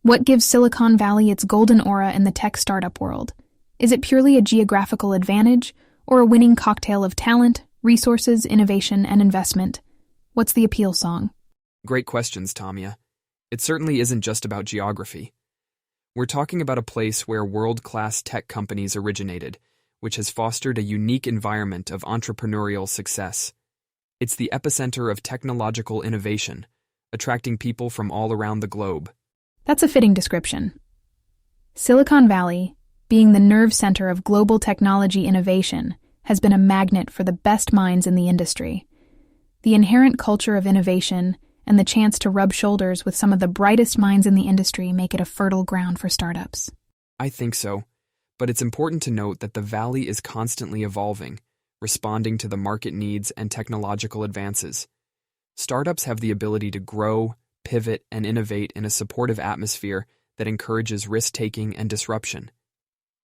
What gives Silicon Valley its golden aura in the tech startup world? Is it purely a geographical advantage, or a winning cocktail of talent, resources, innovation, and investment? What's the appeal, Song? Great questions, Tamia. It certainly isn't just about geography. We're talking about a place where world-class tech companies originated, which has fostered a unique environment of entrepreneurial success. It's the epicenter of technological innovation, attracting people from all around the globe. That's a fitting description. Silicon Valley, being the nerve center of global technology innovation, has been a magnet for the best minds in the industry. The inherent culture of innovation and the chance to rub shoulders with some of the brightest minds in the industry make it a fertile ground for startups. I think so, but it's important to note that the Valley is constantly evolving, responding to the market needs and technological advances. Startups have the ability to grow, pivot, and innovate in a supportive atmosphere that encourages risk-taking and disruption.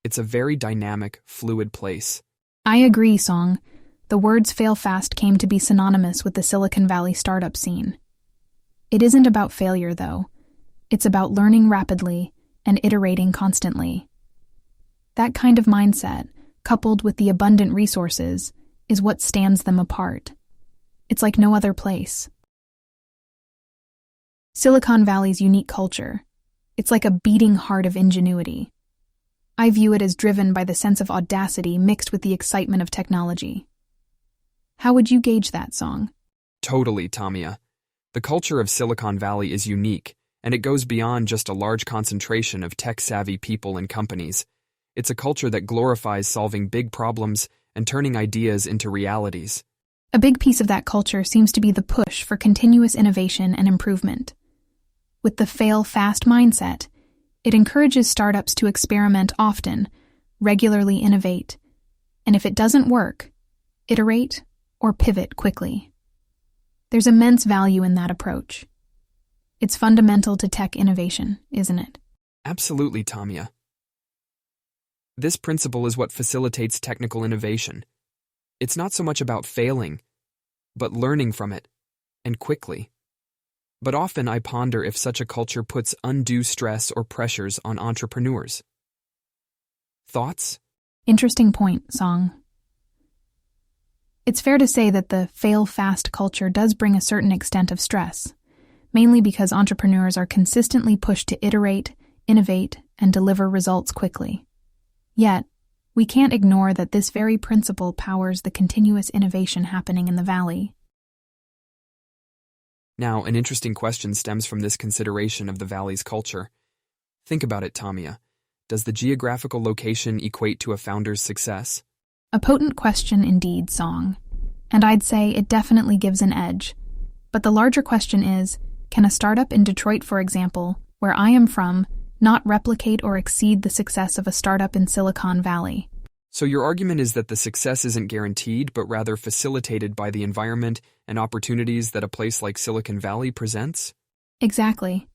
It's a very dynamic, fluid place. I agree, Song. The words fail fast came to be synonymous with the Silicon Valley startup scene. It isn't about failure, though. It's about learning rapidly and iterating constantly. That kind of mindset, coupled with the abundant resources, is what stands them apart. It's like no other place. Silicon Valley's unique culture. It's like a beating heart of ingenuity. I view it as driven by the sense of audacity mixed with the excitement of technology. How would you gauge that, Song? Totally, Tamia. The culture of Silicon Valley is unique, and it goes beyond just a large concentration of tech-savvy people and companies. It's a culture that glorifies solving big problems and turning ideas into realities. A big piece of that culture seems to be the push for continuous innovation and improvement. With the fail-fast mindset, it encourages startups to experiment often, regularly innovate, and if it doesn't work, iterate or pivot quickly. There's immense value in that approach. It's fundamental to tech innovation, isn't it? Absolutely, Tamia. This principle is what facilitates technical innovation. It's not so much about failing, but learning from it, and quickly. But often I ponder if such a culture puts undue stress or pressures on entrepreneurs. Thoughts? Interesting point, Song. It's fair to say that the fail-fast culture does bring a certain extent of stress, mainly because entrepreneurs are consistently pushed to iterate, innovate, and deliver results quickly. Yet, we can't ignore that this very principle powers the continuous innovation happening in the Valley. Now, an interesting question stems from this consideration of the Valley's culture. Think about it, Tamia. Does the geographical location equate to a founder's success? A potent question indeed, Song. And I'd say it definitely gives an edge. But the larger question is, can a startup in Detroit, for example, where I am from, not replicate or exceed the success of a startup in Silicon Valley? So your argument is that the success isn't guaranteed, but rather facilitated by the environment and opportunities that a place like Silicon Valley presents? Exactly.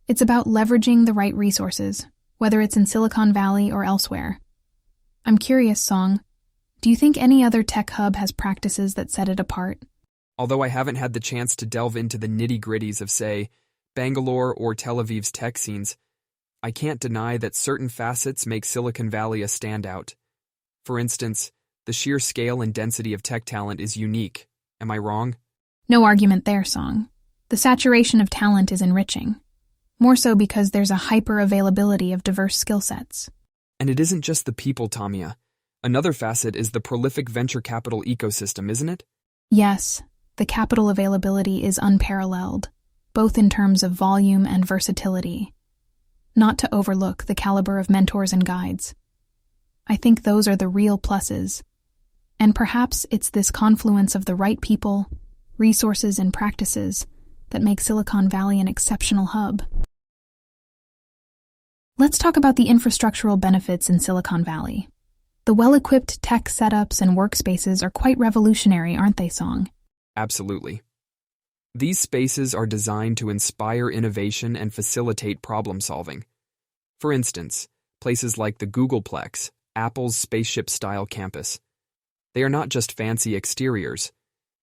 It's about leveraging the right resources, whether it's in Silicon Valley or elsewhere. I'm curious, Song, do you think any other tech hub has practices that set it apart? Although I haven't had the chance to delve into the nitty-gritties of, say, Bangalore or Tel Aviv's tech scenes, I can't deny that certain facets make Silicon Valley a standout. For instance, the sheer scale and density of tech talent is unique. Am I wrong? No argument there, Song. The saturation of talent is enriching. More so because there's a hyper-availability of diverse skill sets. And it isn't just the people, Tamia. Another facet is the prolific venture capital ecosystem, isn't it? Yes, the capital availability is unparalleled, both in terms of volume and versatility. Not to overlook the caliber of mentors and guides. I think those are the real pluses. And perhaps it's this confluence of the right people, resources, and practices that make Silicon Valley an exceptional hub. Let's talk about the infrastructural benefits in Silicon Valley. The well-equipped tech setups and workspaces are quite revolutionary, aren't they, Song? Absolutely. These spaces are designed to inspire innovation and facilitate problem-solving. For instance, places like the Googleplex, Apple's spaceship-style campus. They are not just fancy exteriors.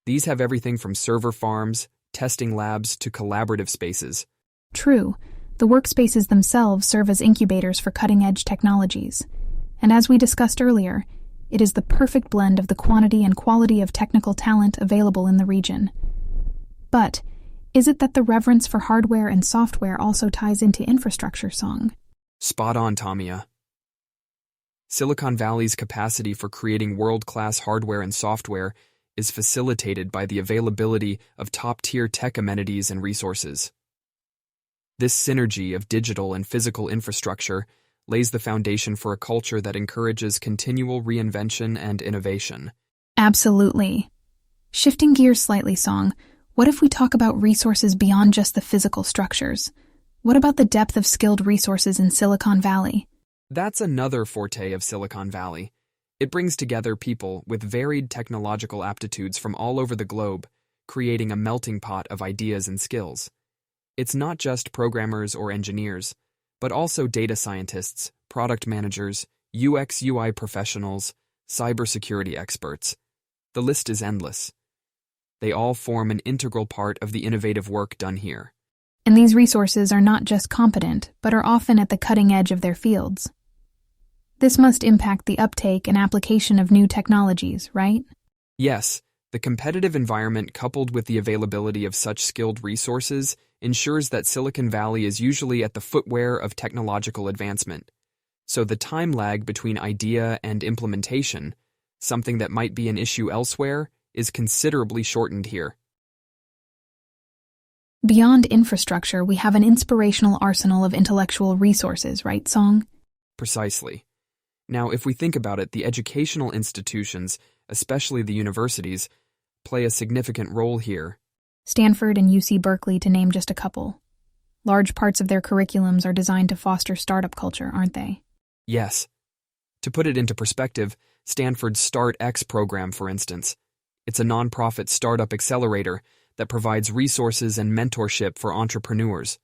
These have everything from server farms, testing labs, to collaborative spaces. True. The workspaces themselves serve as incubators for cutting-edge technologies. And as we discussed earlier, it is the perfect blend of the quantity and quality of technical talent available in the region. But is it that the reverence for hardware and software also ties into infrastructure, Song? Spot on, Tamia. Silicon Valley's capacity for creating world-class hardware and software is facilitated by the availability of top-tier tech amenities and resources. This synergy of digital and physical infrastructure lays the foundation for a culture that encourages continual reinvention and innovation. Absolutely. Shifting gears slightly, Song, what if we talk about resources beyond just the physical structures? What about the depth of skilled resources in Silicon Valley? That's another forte of Silicon Valley. It brings together people with varied technological aptitudes from all over the globe, creating a melting pot of ideas and skills. It's not just programmers or engineers, but also data scientists, product managers, UX/UI professionals, cybersecurity experts. The list is endless. They all form an integral part of the innovative work done here. And these resources are not just competent, but are often at the cutting edge of their fields. This must impact the uptake and application of new technologies, right? Yes, the competitive environment coupled with the availability of such skilled resources ensures that Silicon Valley is usually at the footwear of technological advancement. So the time lag between idea and implementation, something that might be an issue elsewhere, is considerably shortened here. Beyond infrastructure, we have an inspirational arsenal of intellectual resources, right, Song? Precisely. Now, if we think about it, the educational institutions, especially the universities, play a significant role here. Stanford and UC Berkeley, to name just a couple. Large parts of their curriculums are designed to foster startup culture, aren't they? Yes. To put it into perspective, Stanford's StartX program, for instance, it's a nonprofit startup accelerator that provides resources and mentorship for entrepreneurs.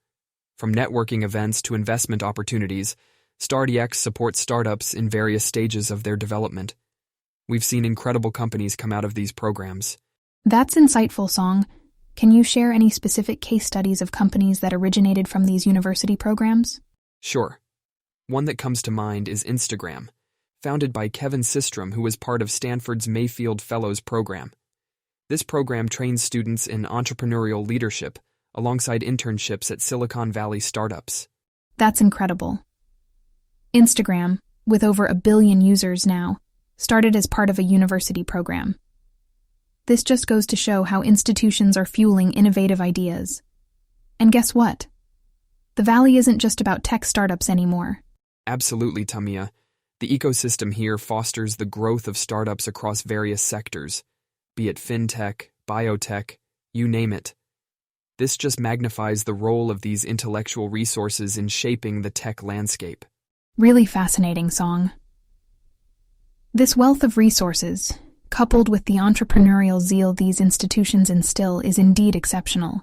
From networking events to investment opportunities, StartX supports startups in various stages of their development. We've seen incredible companies come out of these programs. That's insightful, Song. Can you share any specific case studies of companies that originated from these university programs? Sure. One that comes to mind is Instagram, founded by Kevin Systrom, who was part of Stanford's Mayfield Fellows program. This program trains students in entrepreneurial leadership alongside internships at Silicon Valley startups. That's incredible. Instagram, with over 1 billion users now, started as part of a university program. This just goes to show how institutions are fueling innovative ideas. And guess what? The Valley isn't just about tech startups anymore. Absolutely, Tamia. The ecosystem here fosters the growth of startups across various sectors, be it fintech, biotech, you name it. This just magnifies the role of these intellectual resources in shaping the tech landscape. Really fascinating, Song. This wealth of resources, coupled with the entrepreneurial zeal these institutions instill, is indeed exceptional.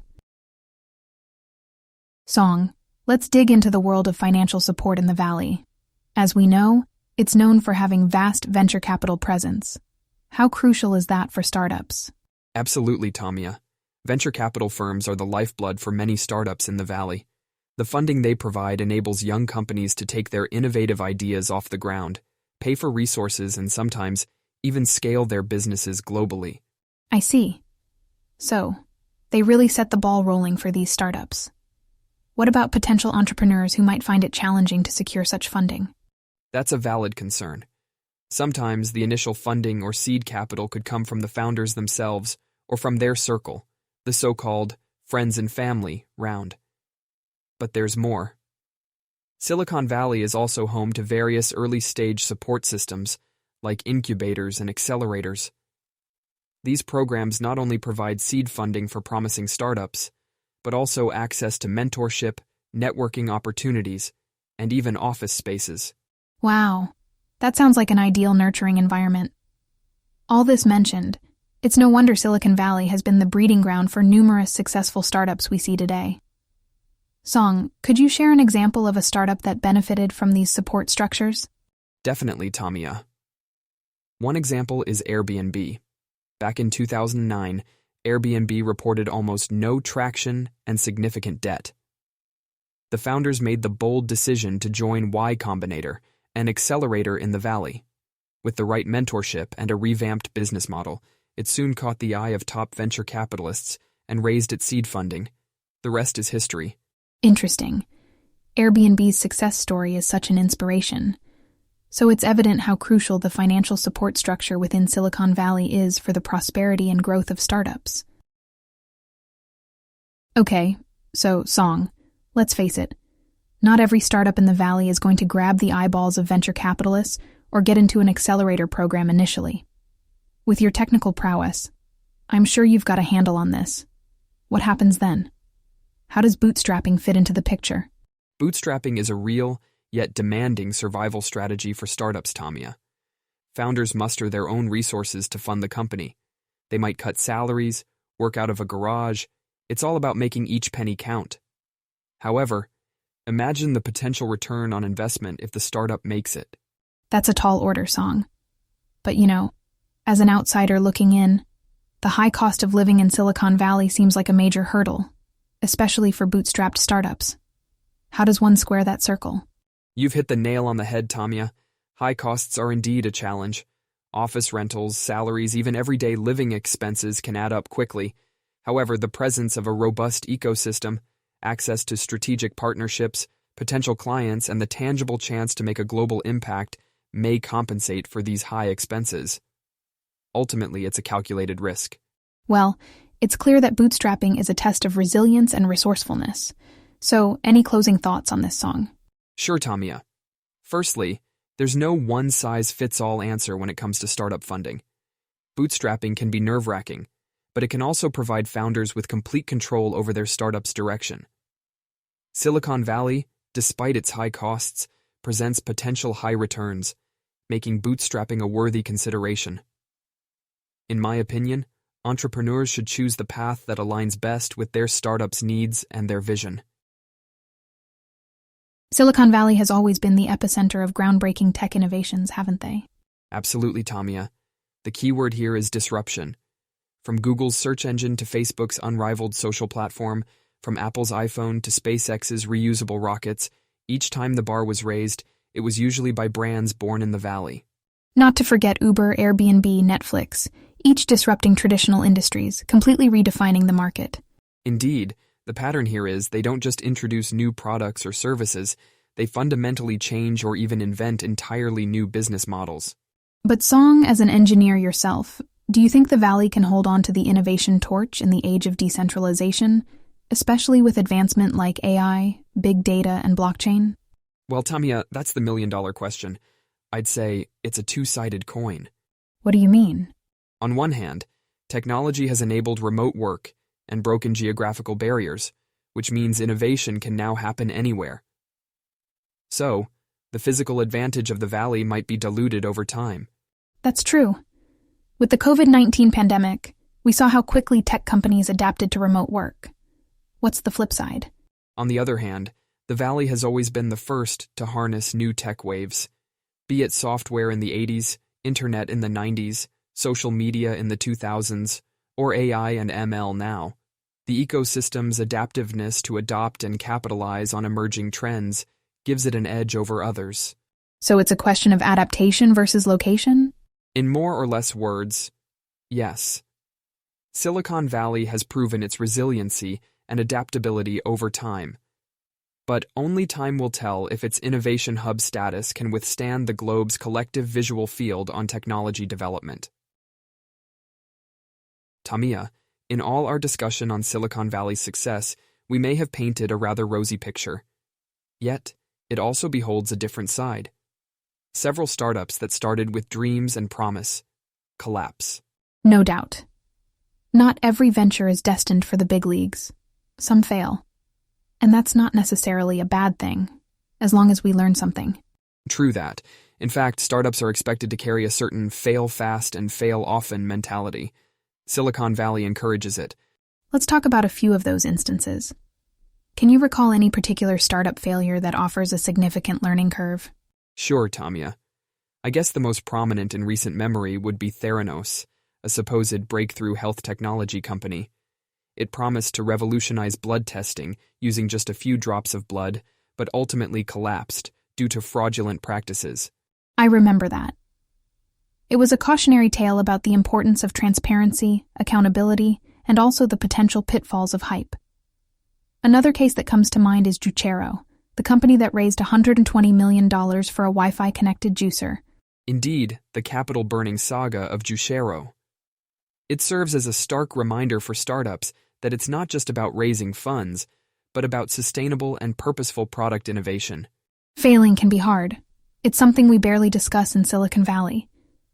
Song, let's dig into the world of financial support in the Valley. As we know, it's known for having vast venture capital presence. How crucial is that for startups? Absolutely, Tamia. Venture capital firms are the lifeblood for many startups in the Valley. The funding they provide enables young companies to take their innovative ideas off the ground, pay for resources, and sometimes even scale their businesses globally. I see. So, they really set the ball rolling for these startups. What about potential entrepreneurs who might find it challenging to secure such funding? That's a valid concern. Sometimes the initial funding or seed capital could come from the founders themselves or from their circle, the so-called friends and family round. But there's more. Silicon Valley is also home to various early-stage support systems, like incubators and accelerators. These programs not only provide seed funding for promising startups, but also access to mentorship, networking opportunities, and even office spaces. Wow, that sounds like an ideal nurturing environment. All this mentioned, it's no wonder Silicon Valley has been the breeding ground for numerous successful startups we see today. Song, could you share an example of a startup that benefited from these support structures? Definitely, Tamia. One example is Airbnb. Back in 2009, Airbnb reported almost no traction and significant debt. The founders made the bold decision to join Y Combinator, an accelerator in the Valley. With the right mentorship and a revamped business model, it soon caught the eye of top venture capitalists and raised its seed funding. The rest is history. Interesting. Airbnb's success story is such an inspiration. So it's evident how crucial the financial support structure within Silicon Valley is for the prosperity and growth of startups. Okay, so Song, let's face it. Not every startup in the Valley is going to grab the eyeballs of venture capitalists or get into an accelerator program initially. With your technical prowess, I'm sure you've got a handle on this. What happens then? How does bootstrapping fit into the picture? Bootstrapping is a real, yet demanding survival strategy for startups, Tamia. Founders muster their own resources to fund the company. They might cut salaries, work out of a garage. It's all about making each penny count. However, imagine the potential return on investment if the startup makes it. That's a tall order, Song. But as an outsider looking in, the high cost of living in Silicon Valley seems like a major hurdle, especially for bootstrapped startups. How does one square that circle? You've hit the nail on the head, Tamia. High costs are indeed a challenge. Office rentals, salaries, even everyday living expenses can add up quickly. However, the presence of a robust ecosystem, access to strategic partnerships, potential clients, and the tangible chance to make a global impact may compensate for these high expenses. Ultimately, it's a calculated risk. Well, it's clear that bootstrapping is a test of resilience and resourcefulness. So, any closing thoughts on this, Song? Sure, Tamia. Firstly, there's no one-size-fits-all answer when it comes to startup funding. Bootstrapping can be nerve-wracking, but it can also provide founders with complete control over their startup's direction. Silicon Valley, despite its high costs, presents potential high returns, making bootstrapping a worthy consideration. In my opinion, entrepreneurs should choose the path that aligns best with their startup's needs and their vision. Silicon Valley has always been the epicenter of groundbreaking tech innovations, haven't they? Absolutely, Tamia. The key word here is disruption. From Google's search engine to Facebook's unrivaled social platform, from Apple's iPhone to SpaceX's reusable rockets, each time the bar was raised, it was usually by brands born in the Valley. Not to forget Uber, Airbnb, Netflix, each disrupting traditional industries, completely redefining the market. Indeed, the pattern here is they don't just introduce new products or services, they fundamentally change or even invent entirely new business models. But Song, as an engineer yourself, do you think the Valley can hold on to the innovation torch in the age of decentralization, especially with advancement like AI, big data, and blockchain? Well, Tamia, that's the million-dollar question. I'd say it's a two-sided coin. What do you mean? On one hand, technology has enabled remote work and broken geographical barriers, which means innovation can now happen anywhere. So, the physical advantage of the Valley might be diluted over time. That's true. With the COVID-19 pandemic, we saw how quickly tech companies adapted to remote work. What's the flip side? On the other hand, the Valley has always been the first to harness new tech waves. Be it software in the 80s, internet in the 90s, social media in the 2000s, or AI and ML now. The ecosystem's adaptiveness to adopt and capitalize on emerging trends gives it an edge over others. So it's a question of adaptation versus location? In more or less words, yes. Silicon Valley has proven its resiliency and adaptability over time. But only time will tell if its innovation hub status can withstand the globe's collective visual field on technology development. Tamia, in all our discussion on Silicon Valley's success, we may have painted a rather rosy picture. Yet, it also beholds a different side. Several startups that started with dreams and promise collapse. No doubt. Not every venture is destined for the big leagues. Some fail. And that's not necessarily a bad thing, as long as we learn something. True that. In fact, startups are expected to carry a certain fail fast and fail often mentality. Silicon Valley encourages it. Let's talk about a few of those instances. Can you recall any particular startup failure that offers a significant learning curve? Sure, Tamia. I guess the most prominent in recent memory would be Theranos, a supposed breakthrough health technology company. It promised to revolutionize blood testing using just a few drops of blood, but ultimately collapsed due to fraudulent practices. I remember that. It was a cautionary tale about the importance of transparency, accountability, and also the potential pitfalls of hype. Another case that comes to mind is Juicero, the company that raised $120 million for a Wi-Fi connected juicer. Indeed, the capital-burning saga of Juicero. It serves as a stark reminder for startups that it's not just about raising funds, but about sustainable and purposeful product innovation. Failing can be hard. It's something we barely discuss in Silicon Valley.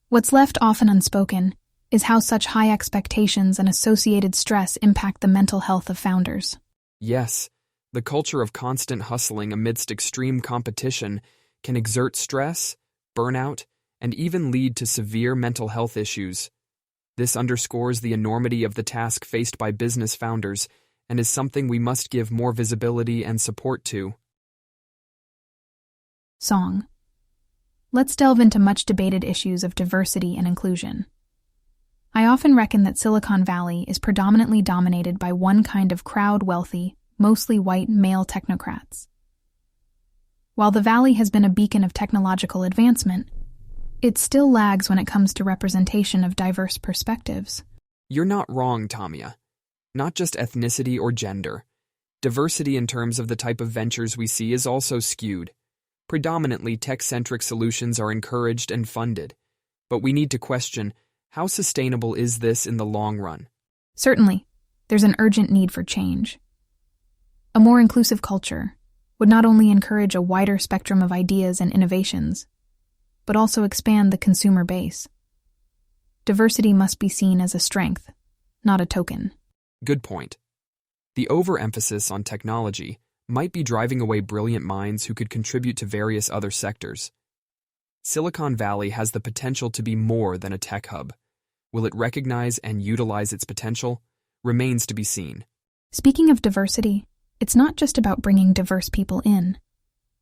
What's left often unspoken is how such high expectations and associated stress impact the mental health of founders. Yes, the culture of constant hustling amidst extreme competition can exert stress, burnout, and even lead to severe mental health issues. This underscores the enormity of the task faced by business founders and is something we must give more visibility and support to. Song. Let's delve into much debated issues of diversity and inclusion. I often reckon that Silicon Valley is predominantly dominated by one kind of crowd-wealthy, mostly white male technocrats. While the Valley has been a beacon of technological advancement, it still lags when it comes to representation of diverse perspectives. You're not wrong, Tamia. Not just ethnicity or gender. Diversity in terms of the type of ventures we see is also skewed. Predominantly tech-centric solutions are encouraged and funded, but we need to question, how sustainable is this in the long run? Certainly, there's an urgent need for change. A more inclusive culture would not only encourage a wider spectrum of ideas and innovations, but also expand the consumer base. Diversity must be seen as a strength, not a token. Good point. The overemphasis on technology might be driving away brilliant minds who could contribute to various other sectors. Silicon Valley has the potential to be more than a tech hub. Will it recognize and utilize its potential? Remains to be seen. Speaking of diversity, it's not just about bringing diverse people in.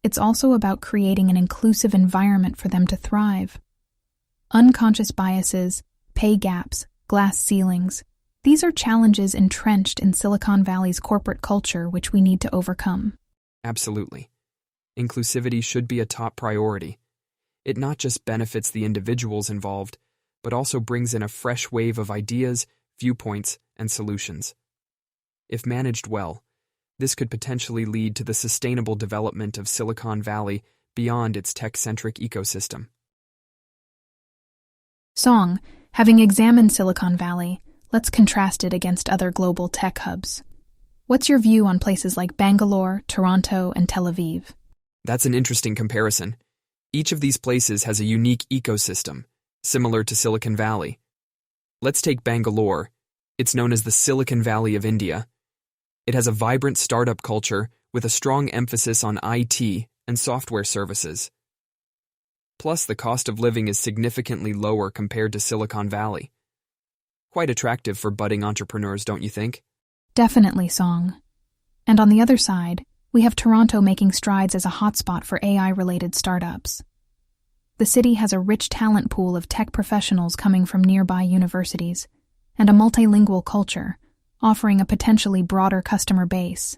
It's also about creating an inclusive environment for them to thrive. Unconscious biases, pay gaps, glass ceilings, these are challenges entrenched in Silicon Valley's corporate culture which we need to overcome. Absolutely. Inclusivity should be a top priority. It not just benefits the individuals involved, but also brings in a fresh wave of ideas, viewpoints, and solutions. If managed well, this could potentially lead to the sustainable development of Silicon Valley beyond its tech-centric ecosystem. Song, having examined Silicon Valley, let's contrast it against other global tech hubs. What's your view on places like Bangalore, Toronto, and Tel Aviv? That's an interesting comparison. Each of these places has a unique ecosystem, similar to Silicon Valley. Let's take Bangalore. It's known as the Silicon Valley of India. It has a vibrant startup culture with a strong emphasis on IT and software services. Plus, the cost of living is significantly lower compared to Silicon Valley. Quite attractive for budding entrepreneurs, don't you think? Definitely, Song. And on the other side, we have Toronto making strides as a hotspot for AI-related startups. The city has a rich talent pool of tech professionals coming from nearby universities, and a multilingual culture, offering a potentially broader customer base.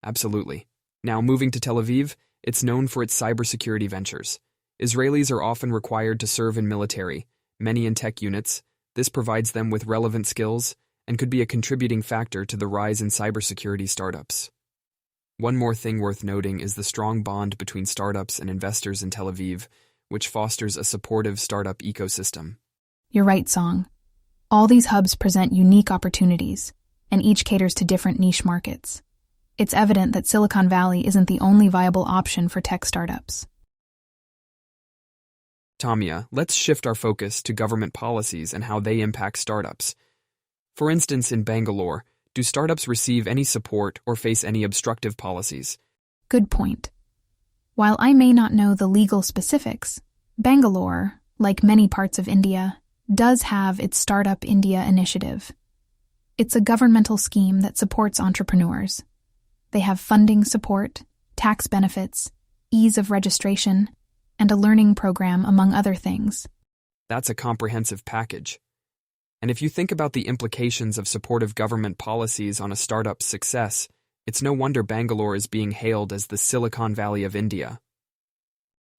Absolutely. Now, moving to Tel Aviv, it's known for its cybersecurity ventures. Israelis are often required to serve in military, many in tech units. This provides them with relevant skills and could be a contributing factor to the rise in cybersecurity startups. One more thing worth noting is the strong bond between startups and investors in Tel Aviv, which fosters a supportive startup ecosystem. You're right, Song. All these hubs present unique opportunities, and each caters to different niche markets. It's evident that Silicon Valley isn't the only viable option for tech startups. Tamia, let's shift our focus to government policies and how they impact startups. For instance, in Bangalore, do startups receive any support or face any obstructive policies? Good point. While I may not know the legal specifics, Bangalore, like many parts of India, does have its Startup India initiative. It's a governmental scheme that supports entrepreneurs. They have funding support, tax benefits, ease of registration, and a learning program, among other things. That's a comprehensive package. And if you think about the implications of supportive government policies on a startup's success, it's no wonder Bangalore is being hailed as the Silicon Valley of India.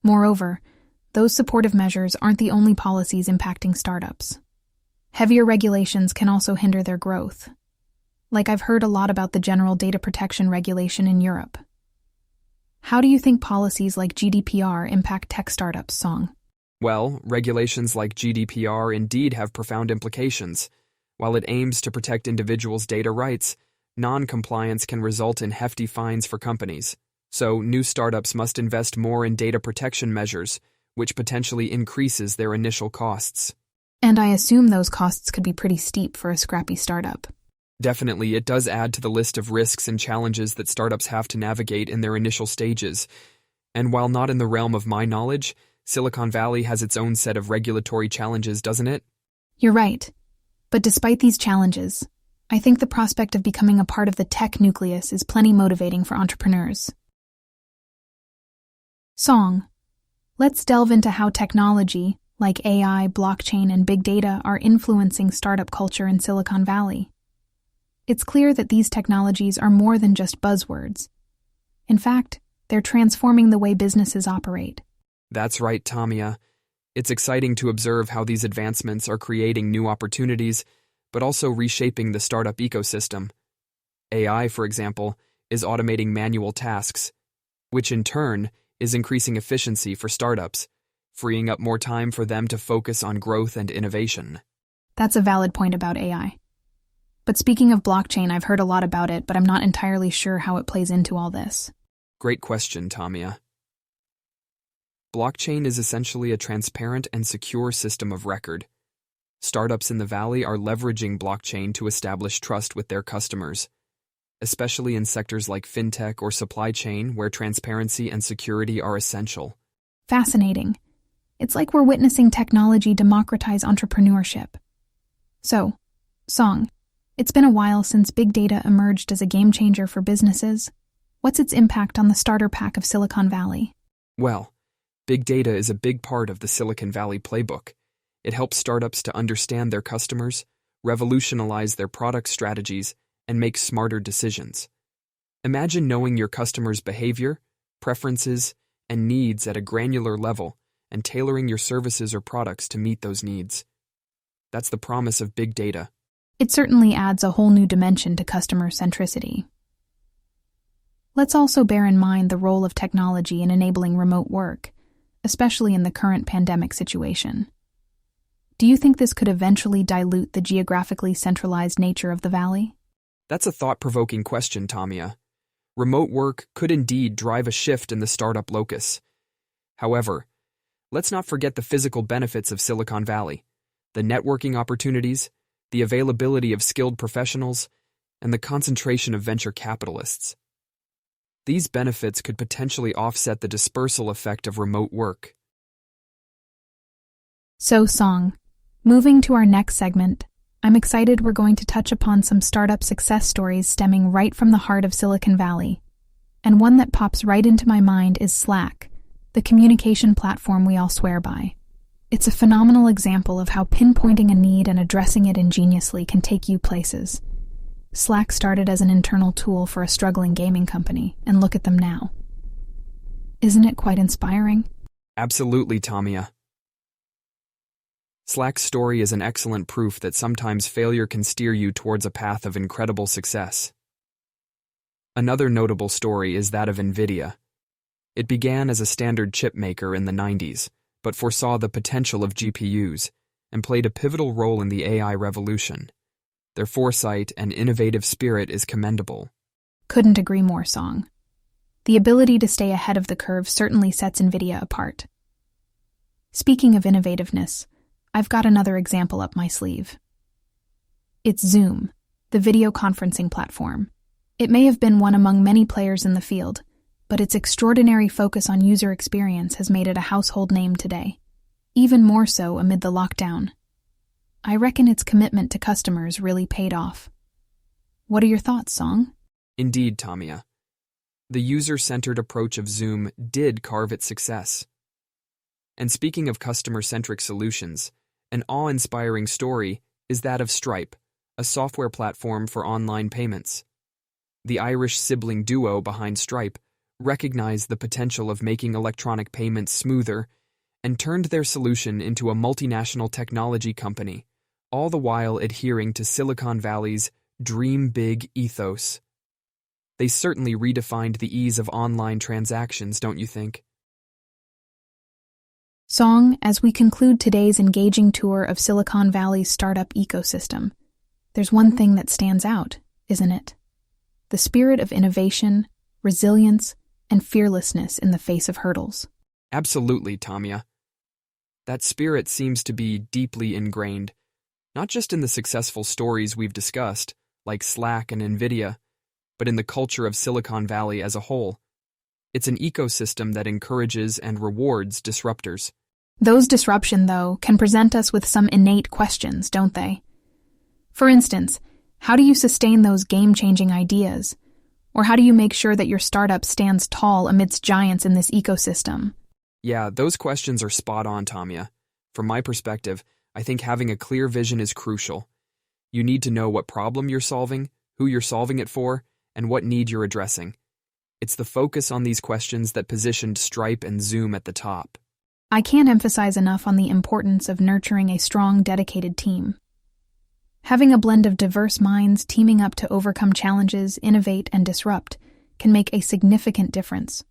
Moreover, those supportive measures aren't the only policies impacting startups. Heavier regulations can also hinder their growth. Like I've heard a lot about the General Data Protection Regulation in Europe. How do you think policies like GDPR impact tech startups, Song? Well, regulations like GDPR indeed have profound implications. While it aims to protect individuals' data rights, non-compliance can result in hefty fines for companies. So, new startups must invest more in data protection measures, which potentially increases their initial costs. And I assume those costs could be pretty steep for a scrappy startup. Definitely, it does add to the list of risks and challenges that startups have to navigate in their initial stages. And while not in the realm of my knowledge, Silicon Valley has its own set of regulatory challenges, doesn't it? You're right. But despite these challenges, I think the prospect of becoming a part of the tech nucleus is plenty motivating for entrepreneurs. Song. Let's delve into how technology, like AI, blockchain, and big data, are influencing startup culture in Silicon Valley. It's clear that these technologies are more than just buzzwords. In fact, they're transforming the way businesses operate. That's right, Tamia. It's exciting to observe how these advancements are creating new opportunities, but also reshaping the startup ecosystem. AI, for example, is automating manual tasks, which in turn is increasing efficiency for startups, freeing up more time for them to focus on growth and innovation. That's a valid point about AI. But speaking of blockchain, I've heard a lot about it, but I'm not entirely sure how it plays into all this. Great question, Tamia. Blockchain is essentially a transparent and secure system of record. Startups in the Valley are leveraging blockchain to establish trust with their customers, especially in sectors like fintech or supply chain where transparency and security are essential. Fascinating. It's like we're witnessing technology democratize entrepreneurship. So, Song, it's been a while since big data emerged as a game changer for businesses. What's its impact on the starter pack of Silicon Valley? Well, big data is a big part of the Silicon Valley playbook. It helps startups to understand their customers, revolutionize their product strategies, and make smarter decisions. Imagine knowing your customers' behavior, preferences, and needs at a granular level and tailoring your services or products to meet those needs. That's the promise of big data. It certainly adds a whole new dimension to customer centricity. Let's also bear in mind the role of technology in enabling remote work, especially in the current pandemic situation. Do you think this could eventually dilute the geographically centralized nature of the Valley? That's a thought-provoking question, Tamia. Remote work could indeed drive a shift in the startup locus. However, let's not forget the physical benefits of Silicon Valley, the networking opportunities, the availability of skilled professionals, and the concentration of venture capitalists. These benefits could potentially offset the dispersal effect of remote work. So, Song, moving to our next segment, I'm excited we're going to touch upon some startup success stories stemming right from the heart of Silicon Valley. And one that pops right into my mind is Slack, the communication platform we all swear by. It's a phenomenal example of how pinpointing a need and addressing it ingeniously can take you places. Slack started as an internal tool for a struggling gaming company, and look at them now. Isn't it quite inspiring? Absolutely, Tamia. Slack's story is an excellent proof that sometimes failure can steer you towards a path of incredible success. Another notable story is that of NVIDIA. It began as a standard chip maker in the 90s, but foresaw the potential of GPUs and played a pivotal role in the AI revolution. Their foresight and innovative spirit is commendable. Couldn't agree more, Song. The ability to stay ahead of the curve certainly sets NVIDIA apart. Speaking of innovativeness, I've got another example up my sleeve. It's Zoom, the video conferencing platform. It may have been one among many players in the field, but its extraordinary focus on user experience has made it a household name today, even more so amid the lockdown. I reckon its commitment to customers really paid off. What are your thoughts, Song? Indeed, Tamia. The user-centered approach of Zoom did carve its success. And speaking of customer-centric solutions, an awe-inspiring story is that of Stripe, a software platform for online payments. The Irish sibling duo behind Stripe recognized the potential of making electronic payments smoother and turned their solution into a multinational technology company, all the while adhering to Silicon Valley's dream big ethos. They certainly redefined the ease of online transactions, don't you think? Song, as we conclude today's engaging tour of Silicon Valley's startup ecosystem, there's one thing that stands out, isn't it? The spirit of innovation, resilience, and fearlessness in the face of hurdles. Absolutely, Tamia. That spirit seems to be deeply ingrained, not just in the successful stories we've discussed, like Slack and NVIDIA, but in the culture of Silicon Valley as a whole. It's an ecosystem that encourages and rewards disruptors. Those disruptions, though, can present us with some innate questions, don't they? For instance, how do you sustain those game-changing ideas? Or how do you make sure that your startup stands tall amidst giants in this ecosystem? Yeah, those questions are spot on, Tamia. From my perspective, I think having a clear vision is crucial. You need to know what problem you're solving, who you're solving it for, and what need you're addressing. It's the focus on these questions that positioned Stripe and Zoom at the top. I can't emphasize enough on the importance of nurturing a strong, dedicated team. Having a blend of diverse minds teaming up to overcome challenges, innovate, and disrupt can make a significant difference.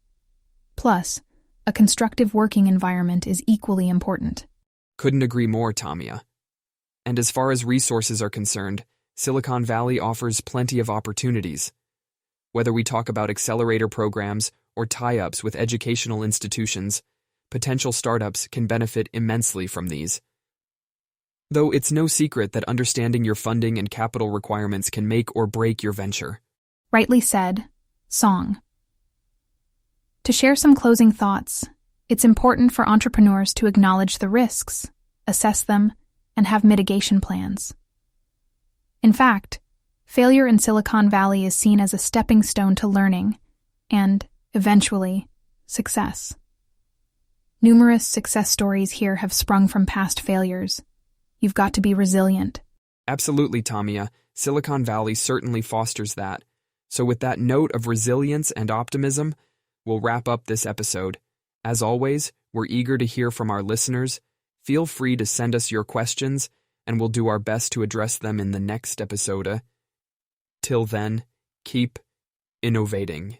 Plus, a constructive working environment is equally important. Couldn't agree more, Tamia. And as far as resources are concerned, Silicon Valley offers plenty of opportunities. Whether we talk about accelerator programs or tie-ups with educational institutions, potential startups can benefit immensely from these. Though it's no secret that understanding your funding and capital requirements can make or break your venture. Rightly said, Song. To share some closing thoughts, it's important for entrepreneurs to acknowledge the risks, assess them, and have mitigation plans. In fact, failure in Silicon Valley is seen as a stepping stone to learning and, eventually, success. Numerous success stories here have sprung from past failures. You've got to be resilient. Absolutely, Tamia. Silicon Valley certainly fosters that. So with that note of resilience and optimism, we'll wrap up this episode. As always, we're eager to hear from our listeners. Feel free to send us your questions, and we'll do our best to address them in the next episode. Till then, keep innovating.